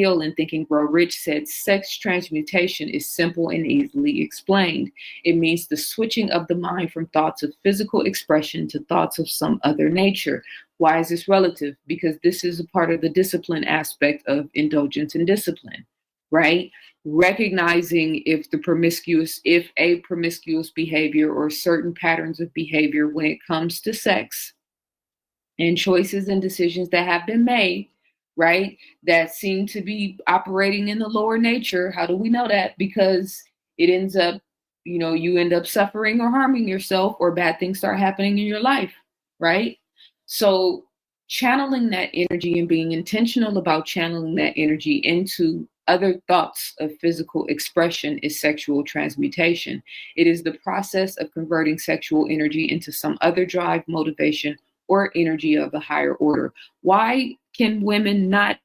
Hill in Think and Grow Rich said sex transmutation is simple and easily explained. It means the switching of the mind from thoughts of physical expression to thoughts of some other nature. Why is this relative? Because this is a part of the discipline aspect of indulgence and discipline, right? Recognizing if a promiscuous behavior or certain patterns of behavior when it comes to sex and choices and decisions that have been made, right, that seem to be operating in the lower nature. How do we know that? Because it ends up, you end up suffering or harming yourself, or bad things start happening in your life, right? So channeling that energy and being intentional about channeling that energy into other thoughts of physical expression is sexual transmutation. It is the process of converting sexual energy into some other drive, motivation, or energy of the higher order. Why can women not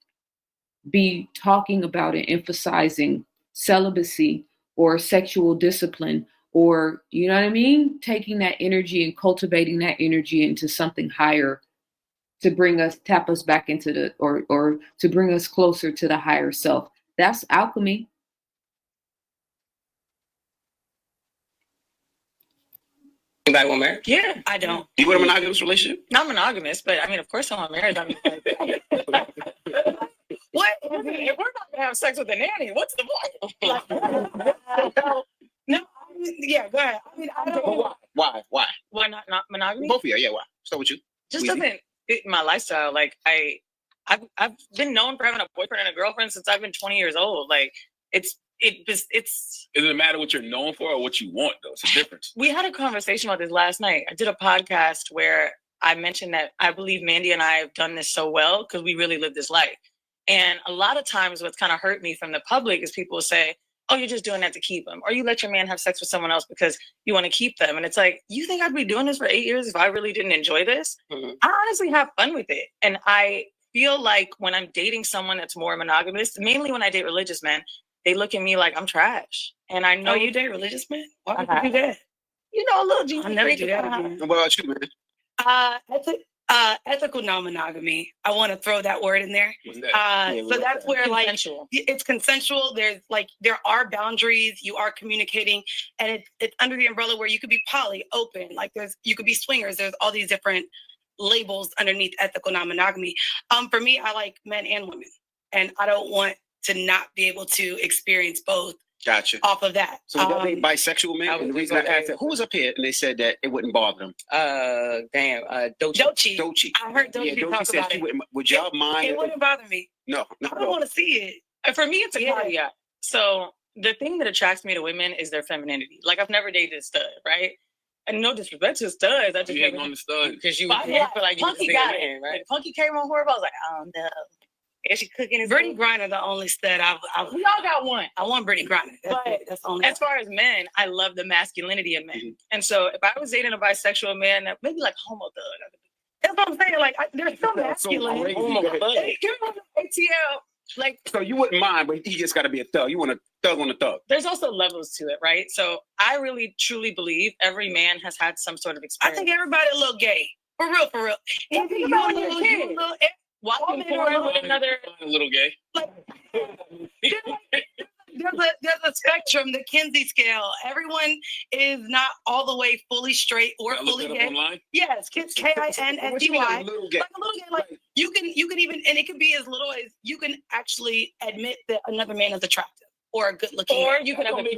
be talking about and emphasizing celibacy or sexual discipline, or, you know what I mean? Taking that energy and cultivating that energy into something higher to tap us back into or to bring us closer to the higher self. That's alchemy. Anybody want married? Yeah, I don't. You want a monogamous relationship? Not monogamous, but I mean, of course I want married. I mean, what? If we're not gonna have sex with a nanny, what's the point? No, yeah, go ahead. I mean, I don't. Why? Why not monogamy? Both of you, yeah. Why? Start with you. Just doesn't fit my lifestyle. Like I've been known for having a boyfriend and a girlfriend since I've been 20 years old. Like it's. It doesn't matter what you're known for or what you want, though. It's a difference. We had a conversation about this last night. I did a podcast where I mentioned that I believe Mandy and I have done this so well because we really live this life. And a lot of times what's kind of hurt me from the public is people say, oh, you're just doing that to keep them. Or you let your man have sex with someone else because you want to keep them. And it's like, you think I'd be doing this for 8 years if I really didn't enjoy this? Mm-hmm. I honestly have fun with it. And I feel like when I'm dating someone that's more monogamous, mainly when I date religious men, they look at me like I'm trash. And I know. Oh, you date religious men? Why would you do that? You know, a little Jesus. I'll never do that again. What about you, man? Ethical non-monogamy. I want to throw that word in there. What's that? So that's where consensual. It's consensual. There are boundaries. You are communicating, and it's under the umbrella where you could be poly, open. Like you could be swingers. There's all these different labels underneath ethical non-monogamy. For me, I like men and women, and I don't want to not be able to experience both. Gotcha. Off of that. So they bisexual men? And the reason I asked that, who was up here and they said that it wouldn't bother them? Dochi. I heard Dochi talk about it. Would y'all mind? It wouldn't bother me. No. I don't want to see it. And for me, it's a caveat. So the thing that attracts me to women is their femininity. Like I've never dated a stud, right? And no disrespect to studs. I just hate on the stud because you feel like you Punky got it, right? Punky came on horrible. I was like, oh no. Is she cooking his Brittany Griner, the only stud we all got one. I want Brittany Griner. That's only as far as men, I love the masculinity of men. Mm-hmm. And so if I was dating a bisexual man, that maybe like homo thug. That's what I'm saying. Like they're so masculine. Homo thug. Give him ATL. Like so you wouldn't mind, but he just gotta be a thug. You want a thug on a thug. There's also levels to it, right? So I really truly believe every man has had some sort of experience. I think everybody a little gay. For real. If you a little kid. Walking porn with another a little gay. Like, there's a spectrum, the Kinsey scale. Everyone is not all the way fully straight or fully gay. Online? Yes, Kinsey. Like a little gay. Like you can even, and it can be as little as you can actually admit that another man is attractive or a good looking. Or you can have a man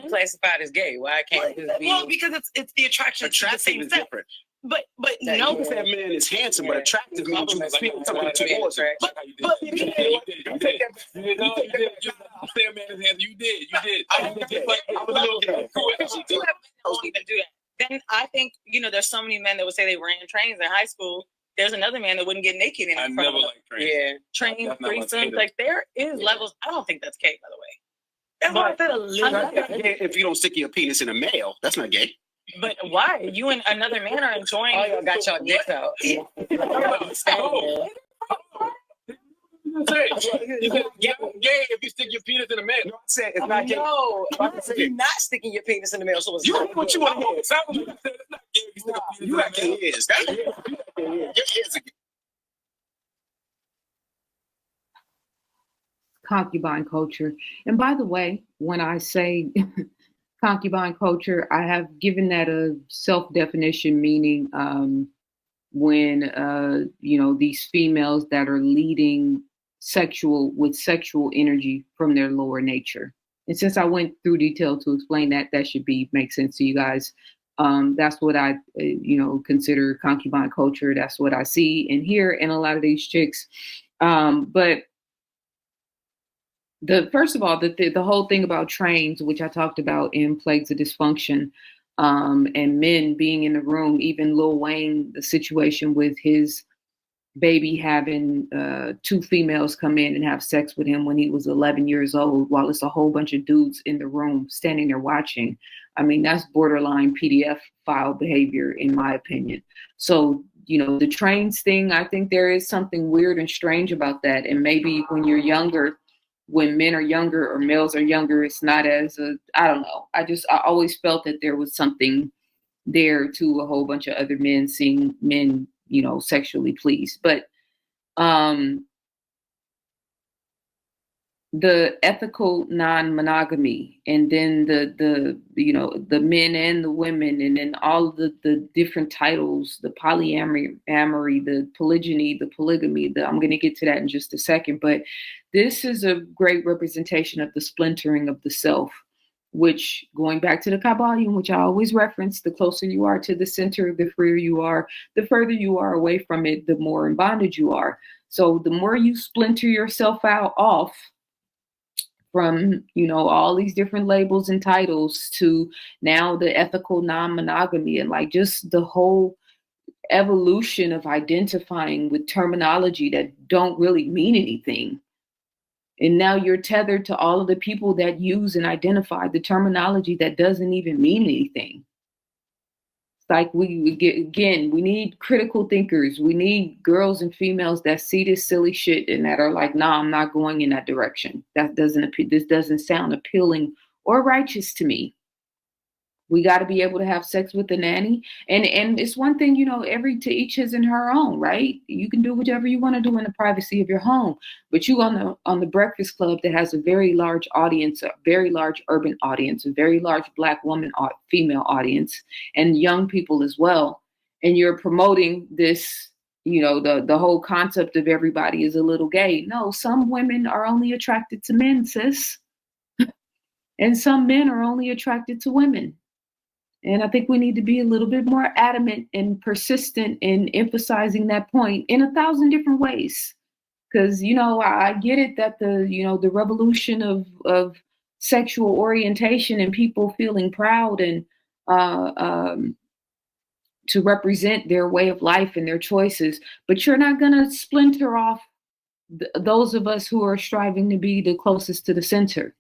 classified as gay. Why can't this be? Well, because it's the attraction. Attractive to the same is sex. different. But no, because that man is handsome, but attractive means you feel something towards him. But you did. You did. I was a little gay. Don't even do that. Then I think there's so many men that would say they ran trains in high school. There's another man that wouldn't get naked in front of them. I never liked trains. Yeah, train threesomes. Like there is levels. I don't think that's gay, by the way. That's what I said. A little. If you don't stick your penis in a male, that's not gay. But why? You and another man are enjoying. Oh, y'all got y'all dicks out. You said gay if you stick your penis in a man. No, I said it's not gay. No, you're not sticking your penis in the male. So it's what you want to hear. Sounds like it's not gay if you stick a penis in the got gay ears. Your ears are gay. concubine culture. And by the way, when I say concubine culture, I have given that a self-definition, meaning when these females that are leading sexual energy from their lower nature. And since I went through detail to explain that, that should make sense to you guys. That's what I consider concubine culture. That's what I see and hear in a lot of these chicks. But first of all, the whole thing about trains, which I talked about in Plagues of Dysfunction, and men being in the room, even Lil Wayne, the situation with his baby having 2 females come in and have sex with him when he was 11 years old, while it's a whole bunch of dudes in the room standing there watching. I mean, that's borderline PDF file behavior, in my opinion. So, the trains thing, I think there is something weird and strange about that. And maybe when you're younger, when men are younger or males are younger, it's not as I don't know. I always felt that there was something there to a whole bunch of other men seeing men, sexually pleased. But the ethical non-monogamy, and then the men and the women, and then all of the different titles, the polyamory, the polygyny, the polygamy, I'm going to get to that in just a second. But this is a great representation of the splintering of the self, which, going back to the Kabbalion, which I always reference, the closer you are to the center, the freer you are. The further you are away from it, the more in bondage you are. So the more you splinter yourself off from, all these different labels and titles, to now the ethical non-monogamy, and like just the whole evolution of identifying with terminology that don't really mean anything. And now you're tethered to all of the people that use and identify the terminology that doesn't even mean anything. It's like we need critical thinkers. We need girls and females that see this silly shit and that are like, nah, I'm not going in that direction. This doesn't sound appealing or righteous to me. We got to be able to have sex with the nanny. And it's one thing, to each his and her own, right? You can do whatever you want to do in the privacy of your home. But you on the Breakfast Club that has a very large audience, a very large urban audience, a very large Black woman, female audience, and young people as well. And you're promoting this, the whole concept of everybody is a little gay. No, some women are only attracted to men, sis. And some men are only attracted to women. And I think we need to be a little bit more adamant and persistent in emphasizing that point in 1,000 different ways. Because, I get it that the revolution of sexual orientation and people feeling proud and to represent their way of life and their choices. But you're not going to splinter off those of us who are striving to be the closest to the center.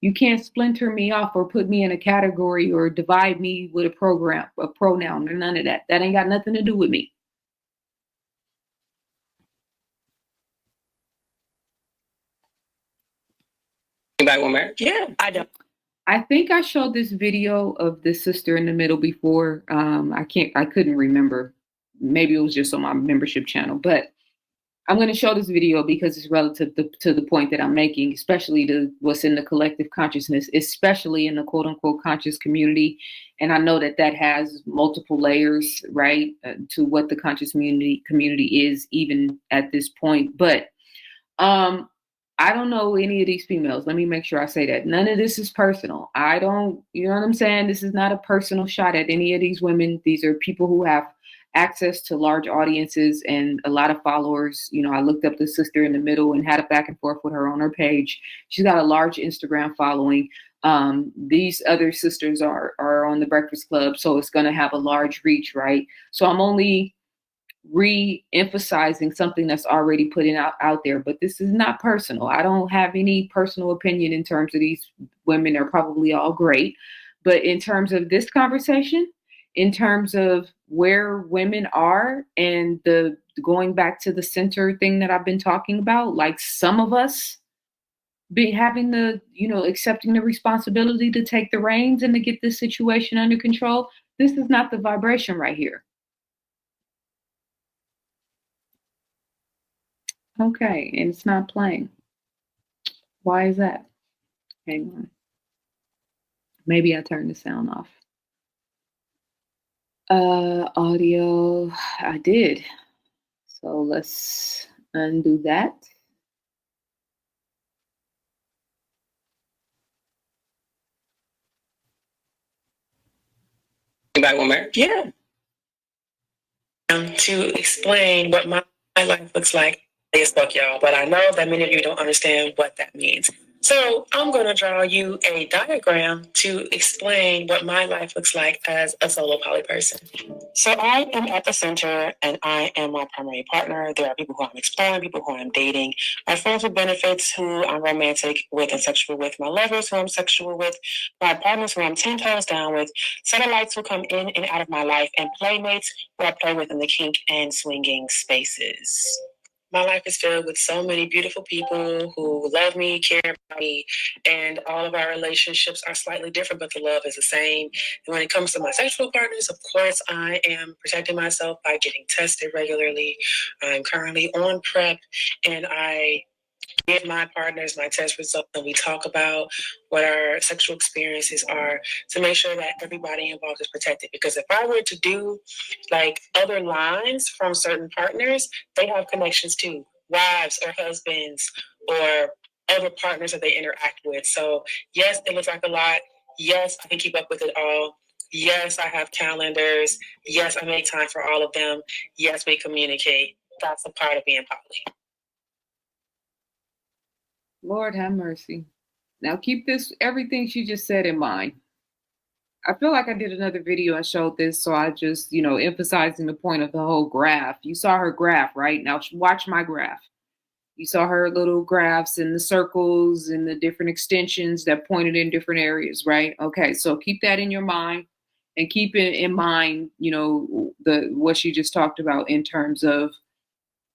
You can't splinter me off or put me in a category or divide me with a pronoun, or none of that. That ain't got nothing to do with me. Anybody want marriage? Yeah, I don't. I think I showed this video of the sister in the middle before. I couldn't remember. Maybe it was just on my membership channel, but I'm going to show this video because it's relative to the point that I'm making, especially to what's in the collective consciousness, especially in the quote unquote conscious community. And I know that has multiple layers, right, to what the conscious community is even at this point. But I don't know any of these females. Let me make sure I say that. None of this is personal. I don't, you know what I'm saying? This is not a personal shot at any of these women. These are people who have access to large audiences and a lot of followers. I looked up the sister in the middle and had a back and forth with her on her page. She's got a large Instagram following. These other sisters are on the Breakfast Club, so it's going to have a large reach, right? So I'm only re-emphasizing something that's already put out there, but this is not personal. I don't have any personal opinion in terms of these women. They're probably all great, but in terms of this conversation, in terms of where women are and the going back to the center thing that I've been talking about, like some of us having the, accepting the responsibility to take the reins and to get this situation under control. This is not the vibration right here. Okay, and it's not playing. Why is that? Hang on. Maybe I turned the sound off. Audio, I did. So let's undo that. Back one more. Yeah. To explain what my life looks like as fuck, y'all, but I know that many of you don't understand what that means. So I'm going to draw you a diagram to explain what my life looks like as a solo poly person. So I am at the center and I am my primary partner. There are people who I'm exploring, people who I'm dating, my friends with benefits who I'm romantic with and sexual with, my lovers who I'm sexual with, my partners who I'm 10 toes down with, satellites who come in and out of my life, and playmates who I play with in the kink and swinging spaces. My life is filled with so many beautiful people who love me, care about me, and all of our relationships are slightly different, but the love is the same. And when it comes to my sexual partners, of course, I am protecting myself by getting tested regularly. I'm currently on PrEP, and I give my partners my test results, and we talk about what our sexual experiences are to make sure that everybody involved is protected. Because if I were to do like other lines from certain partners, they have connections too, wives or husbands or other partners that they interact with. So yes, it looks like a lot. Yes, I can keep up with it all. Yes, I have calendars. Yes, I make time for all of them. Yes, we communicate. That's a part of being poly. Lord have mercy. Now keep this, everything she just said in mind. I feel like I did another video and showed this, so I just, emphasizing the point of the whole graph. You saw her graph, right? Now watch my graph. You saw her little graphs and the circles and the different extensions that pointed in different areas, right? Okay, so keep that in your mind and keep it in mind, what she just talked about in terms of,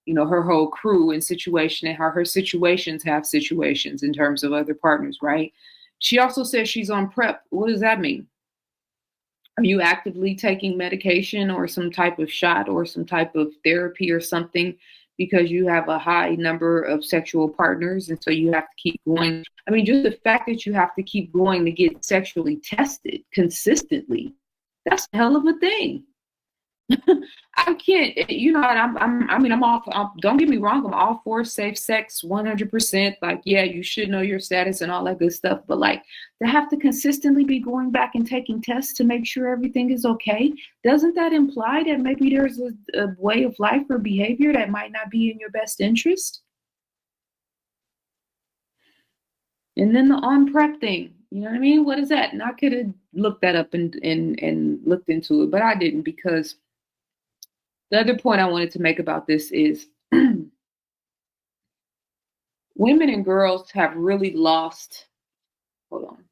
her whole crew and situation and how her situations have situations in terms of other partners, right? She also says she's on PrEP. What does that mean? Are you actively taking medication or some type of shot or some type of therapy or something because you have a high number of sexual partners and so you have to keep going? I mean, just the fact that you have to keep going to get sexually tested consistently, that's a hell of a thing. I can't, I'm all, don't get me wrong, I'm all for safe sex 100%. Like, yeah, you should know your status and all that good stuff. But like, to have to consistently be going back and taking tests to make sure everything is okay, doesn't that imply that maybe there's a way of life or behavior that might not be in your best interest? And then the on PrEP thing, you know what I mean? What is that? And I could have looked that up and looked into it, but I didn't, because the other point I wanted to make about this is women and girls have really lost. Hold on.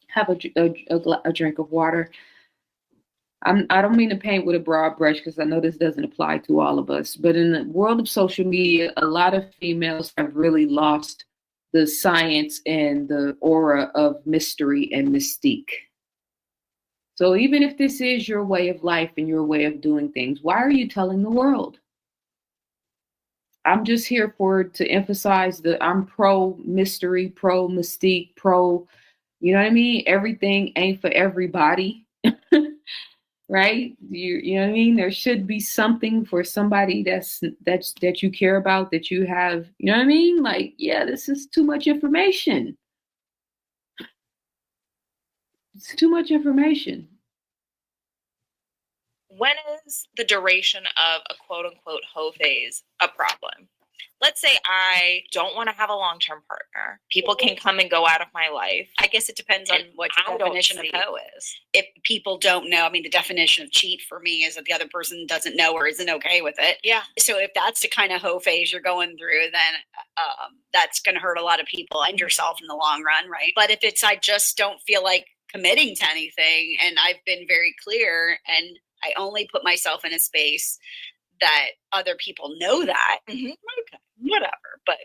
Have a drink of water. I don't mean to paint with a broad brush because I know this doesn't apply to all of us, but in the world of social media, a lot of females have really lost the science and the aura of mystery and mystique. So even if this is your way of life and your way of doing things, why are you telling the world? I'm just here to emphasize that I'm pro mystery, pro mystique, pro, you know what I mean? Everything ain't for everybody, right? You know what I mean? There should be something for somebody that you care about, that you have, you know what I mean? Like, yeah, this is too much information. It's too much information. When is the duration of a quote unquote hoe phase a problem? Let's say I don't want to have a long-term partner. People can come and go out of my life. I guess it depends on what your definition of hoe is. If people don't know, I mean, the definition of cheat for me is that the other person doesn't know or isn't okay with it. Yeah. So if that's the kind of hoe phase you're going through, then that's going to hurt a lot of people and yourself in the long run, right? But if it's, I just don't feel like committing to anything, and I've been very clear, and I only put myself in a space that other people know that, okay, whatever. But,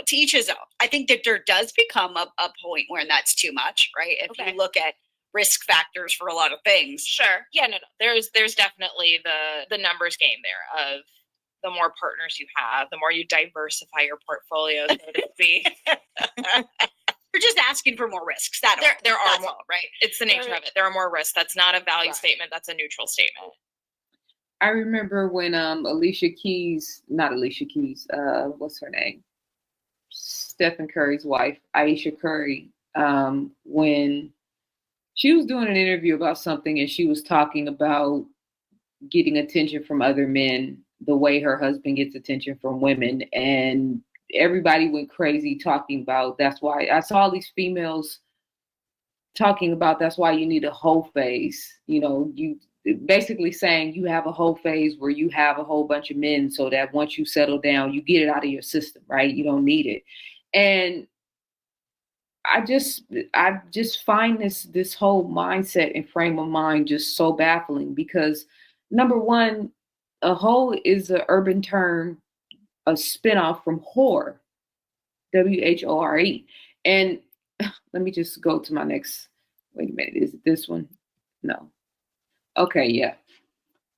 to each his own. I think that there does become a point where that's too much, right? If you look at risk factors for a lot of things. Sure. Yeah, no. There's definitely the numbers game there of the more partners you have, the more you diversify your portfolio, so to speak. You're just asking for more risks. There are that's more, all, right? It's the nature of it. There are more risks. That's not a value Right. statement. That's a neutral statement. I remember when what's her name? Stephen Curry's wife, Aisha Curry, when she was doing an interview about something and she was talking about getting attention from other men the way her husband gets attention from women, and everybody went crazy talking about that's why I saw all these females talking about that's why you need a whole phase. You know, you basically saying you have a whole phase where you have a whole bunch of men so that once you settle down, you get it out of your system, right? You don't need it. And I just find this whole mindset and frame of mind just so baffling because number one, a hoe is an urban term, a spinoff from whore, WHORE. And let me just go to my next. Wait a minute, is it this one? No. Okay, yeah.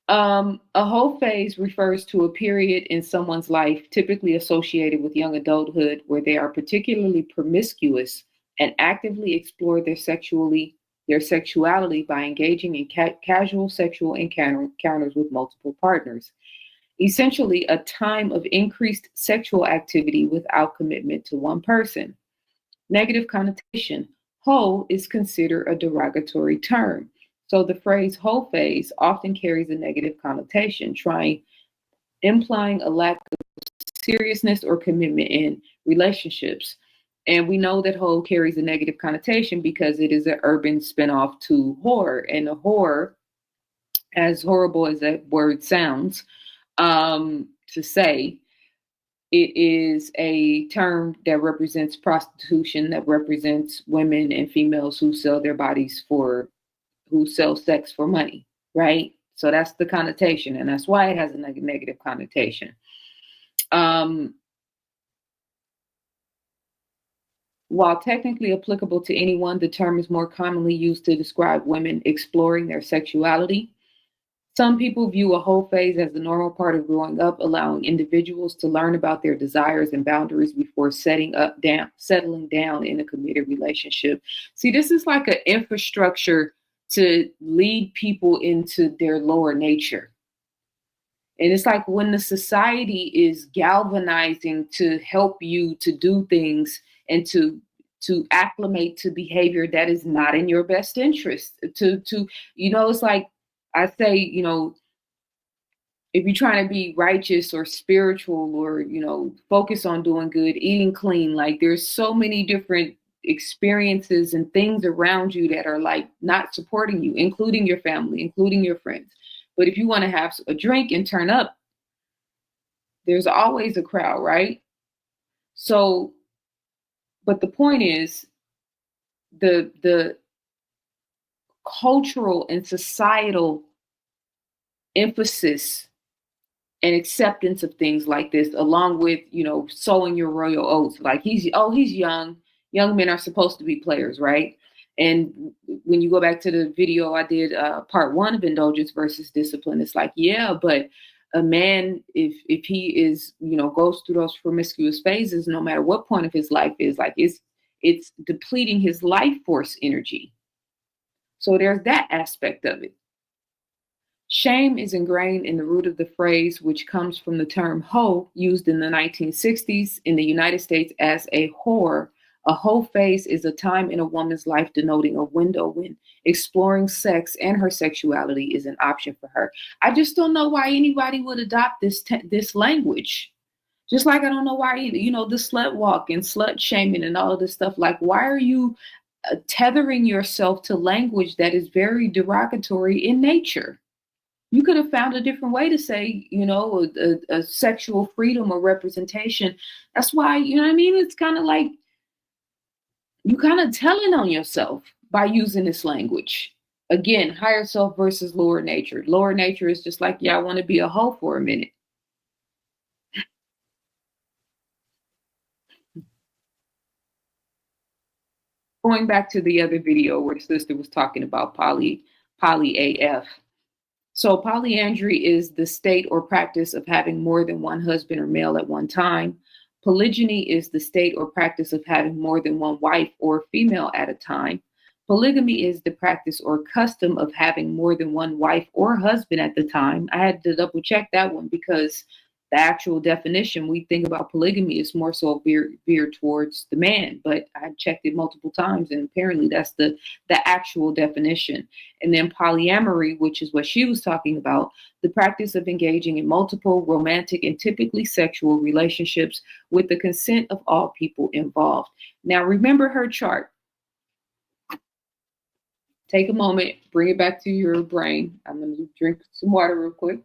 A hoe phase refers to a period in someone's life typically associated with young adulthood where they are particularly promiscuous and actively explore their sexuality by engaging in casual sexual encounters with multiple partners. Essentially, a time of increased sexual activity without commitment to one person. Negative connotation. Hoe is considered a derogatory term. So the phrase hoe phase often carries a negative connotation, implying a lack of seriousness or commitment in relationships. And we know that hoe carries a negative connotation because it is an urban spinoff to whore. And a whore, as horrible as that word sounds, to say, it is a term that represents prostitution, that represents women and females who sell their bodies who sell sex for money, right? So that's the connotation, and that's why it has a negative connotation. While technically applicable to anyone, the term is more commonly used to describe women exploring their sexuality. Some people view a hoe phase as the normal part of growing up, allowing individuals to learn about their desires and boundaries before settling down in a committed relationship. See, this is like an infrastructure to lead people into their lower nature. And it's like when the society is galvanizing to help you to do things and to acclimate to behavior that is not in your best interest. It's like I say, if you're trying to be righteous or spiritual or, focus on doing good, eating clean, like there's so many different experiences and things around you that are like not supporting you, including your family, including your friends. But if you want to have a drink and turn up, there's always a crowd, right? So, but the point is the cultural and societal emphasis and acceptance of things like this, along with, sowing your royal oats. Like he's young. Young men are supposed to be players, right? And when you go back to the video I did, part 1 of indulgence versus discipline, it's like, yeah, but a man, if he is, goes through those promiscuous phases, no matter what point of his life is, like it's depleting his life force energy. So there's that aspect of it. Shame is ingrained in the root of the phrase, which comes from the term hoe, used in the 1960s in the United States as a whore. A hoe phase is a time in a woman's life denoting a window when exploring sex and her sexuality is an option for her. I just don't know why anybody would adopt this language. Just like I don't know why, the slut walk and slut shaming and all of this stuff. Like, why are you tethering yourself to language that is very derogatory in nature? You could have found a different way to say, a sexual freedom or representation. That's why, it's kind of like you kind of telling on yourself by using this language. Again, higher self versus lower nature. Lower nature is just like, yeah, I want to be a hoe for a minute. Going back to the other video where the sister was talking about poly AF. So polyandry is the state or practice of having more than one husband or male at one time. Polygyny is the state or practice of having more than one wife or female at a time. Polygamy is the practice or custom of having more than one wife or husband at the time. I had to double check that one because the actual definition, we think about polygamy is more so veered towards the man, but I checked it multiple times and apparently that's the actual definition. And then polyamory, which is what she was talking about, the practice of engaging in multiple romantic and typically sexual relationships with the consent of all people involved. Now remember her chart. Take a moment, bring it back to your brain. I'm going to drink some water real quick.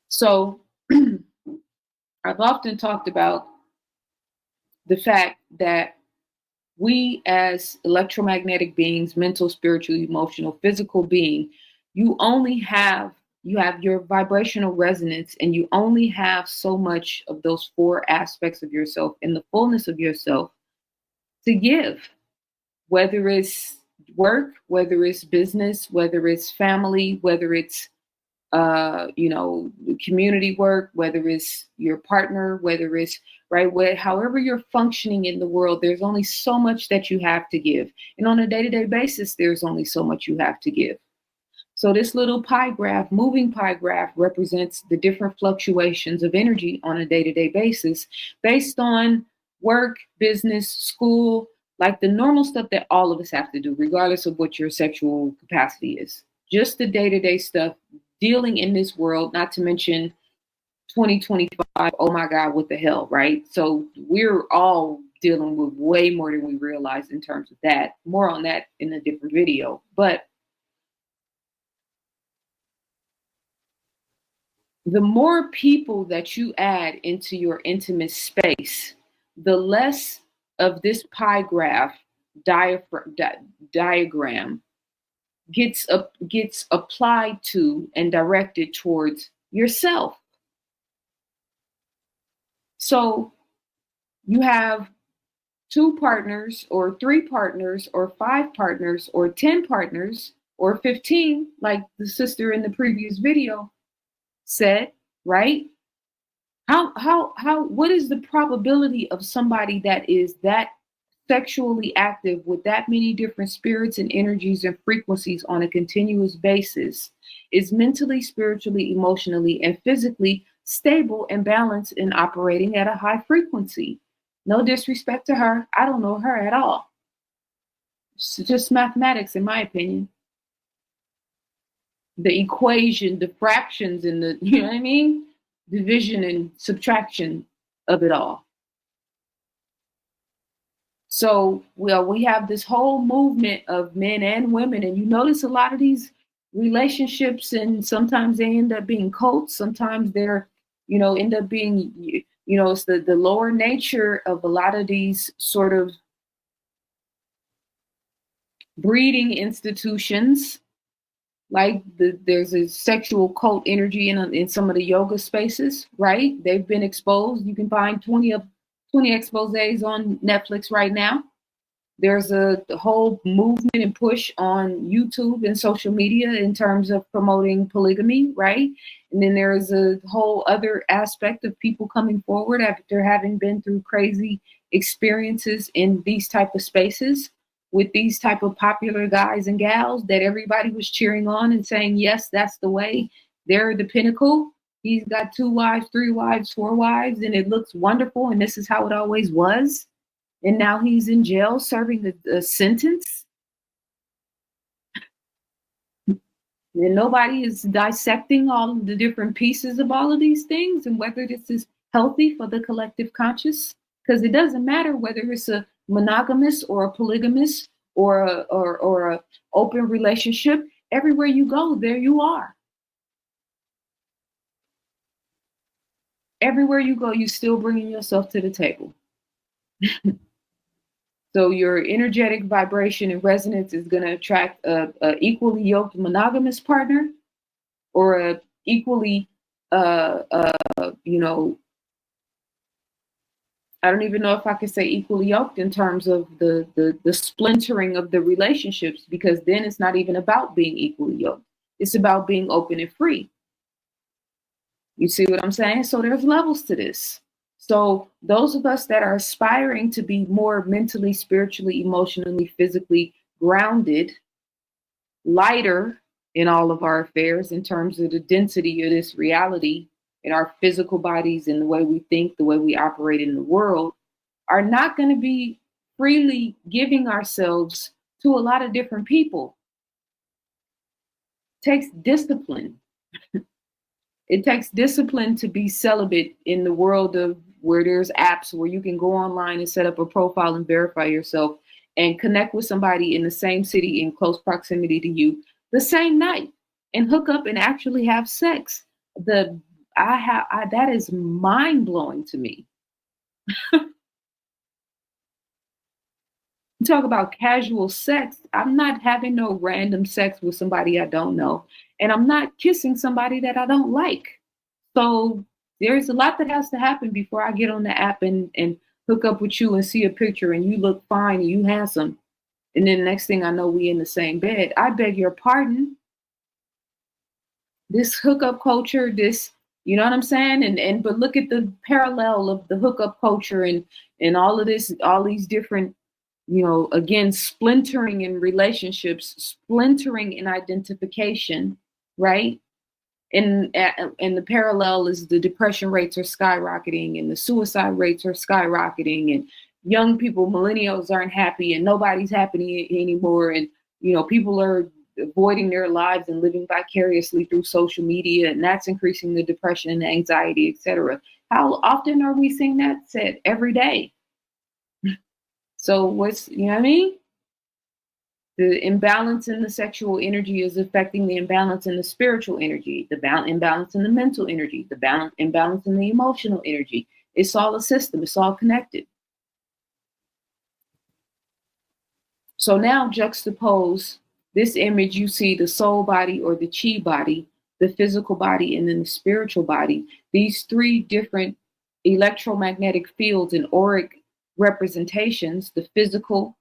So I've often talked about the fact that we as electromagnetic beings, mental, spiritual, emotional, physical being, you have your vibrational resonance and you only have so much of those four aspects of yourself in the fullness of yourself to give, whether it's work, whether it's business, whether it's family, whether it's community work, whether it's your partner, whether it's however you're functioning in the world, there's only so much that you have to give. And on a day-to-day basis, there's only so much you have to give. So this little pie graph, moving pie graph, represents the different fluctuations of energy on a day-to-day basis based on work, business, school, like the normal stuff that all of us have to do, regardless of what your sexual capacity is. Just the day-to-day stuff, dealing in this world, not to mention 2025, oh my God, what the hell, right? So we're all dealing with way more than we realize in terms of that. More on that in a different video. But the more people that you add into your intimate space, the less of this pie graph diagram gets applied to and directed towards yourself. So you have 2 partners or 3 partners or 5 partners or 10 partners or 15, like the sister in the previous video said, right? What is the probability of somebody that is that sexually active with that many different spirits and energies and frequencies on a continuous basis is mentally, spiritually, emotionally, and physically stable and balanced and operating at a high frequency? No disrespect to her. I don't know her at all. It's just mathematics, in my opinion. The equation, the fractions, and the, you know what I mean? Division and subtraction of it all. So, well, we have this whole movement of men and women, and you notice a lot of these relationships, and sometimes they end up being cults. Sometimes they're, end up being, it's the lower nature of a lot of these sort of breeding institutions. Like there's a sexual cult energy in some of the yoga spaces, right? They've been exposed. You can find 20 exposés on Netflix right now. There's a whole movement and push on YouTube and social media in terms of promoting polygamy, right? And then there's a whole other aspect of people coming forward after having been through crazy experiences in these type of spaces with these type of popular guys and gals that everybody was cheering on and saying, yes, that's the way. They're the pinnacle. He's got 2 wives, 3 wives, 4 wives, and it looks wonderful. And this is how it always was. And now he's in jail serving a sentence. And nobody is dissecting all of the different pieces of all of these things and whether this is healthy for the collective conscious. Because it doesn't matter whether it's a monogamous or a polygamous or a open relationship. Everywhere you go, there you are. Everywhere you go, you're still bringing yourself to the table. So your energetic vibration and resonance is going to attract a equally yoked monogamous partner or a equally, I don't even know if I could say equally yoked in terms of the splintering of the relationships, because then it's not even about being equally yoked. It's about being open and free. You see what I'm saying? So there's levels to this. So those of us that are aspiring to be more mentally, spiritually, emotionally, physically grounded, lighter in all of our affairs in terms of the density of this reality in our physical bodies and the way we think, the way we operate in the world, are not going to be freely giving ourselves to a lot of different people. It takes discipline. It takes discipline to be celibate in the world of where there's apps where you can go online and set up a profile and verify yourself and connect with somebody in the same city in close proximity to you the same night and hook up and actually have sex. That is mind blowing to me. You talk about casual sex. I'm not having no random sex with somebody I don't know. And I'm not kissing somebody that I don't like. So there's a lot that has to happen before I get on the app and hook up with you and see a picture and you look fine and you handsome. And then the next thing I know, we in the same bed. I beg your pardon. This hookup culture, this, you know what I'm saying? But look at the parallel of the hookup culture and all of this, all these different, you know, again, splintering in relationships, splintering in identification, right? And the parallel is the depression rates are skyrocketing and the suicide rates are skyrocketing and young people, millennials aren't happy and nobody's happy anymore. And, you know, people are avoiding their lives and living vicariously through social media, and that's increasing the depression and the anxiety, etc. How often are we seeing that said? Every day. So what's, you know what I mean? The imbalance in the sexual energy is affecting the imbalance in the spiritual energy, the imbalance in the mental energy, the imbalance in the emotional energy. It's all a system. It's all connected. So now juxtapose this image. You see the soul body or the chi body, the physical body, and then the spiritual body. These three different electromagnetic fields and auric representations, the physical,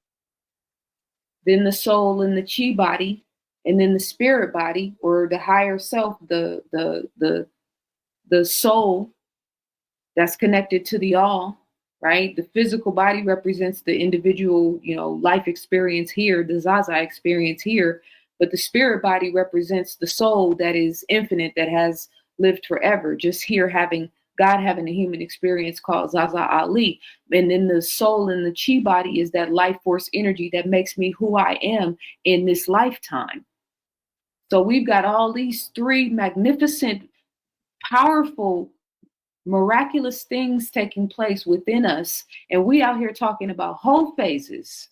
then the soul and the chi body, and then the spirit body or the higher self, the soul that's connected to the all, right? The physical body represents the individual, you know, life experience here, the Zaza experience here, but the spirit body represents the soul that is infinite, that has lived forever, just here God having a human experience called Zaza Ali. And then the soul and the chi body is that life force energy that makes me who I am in this lifetime. So we've got all these three magnificent, powerful, miraculous things taking place within us. And we out here talking about whole phases.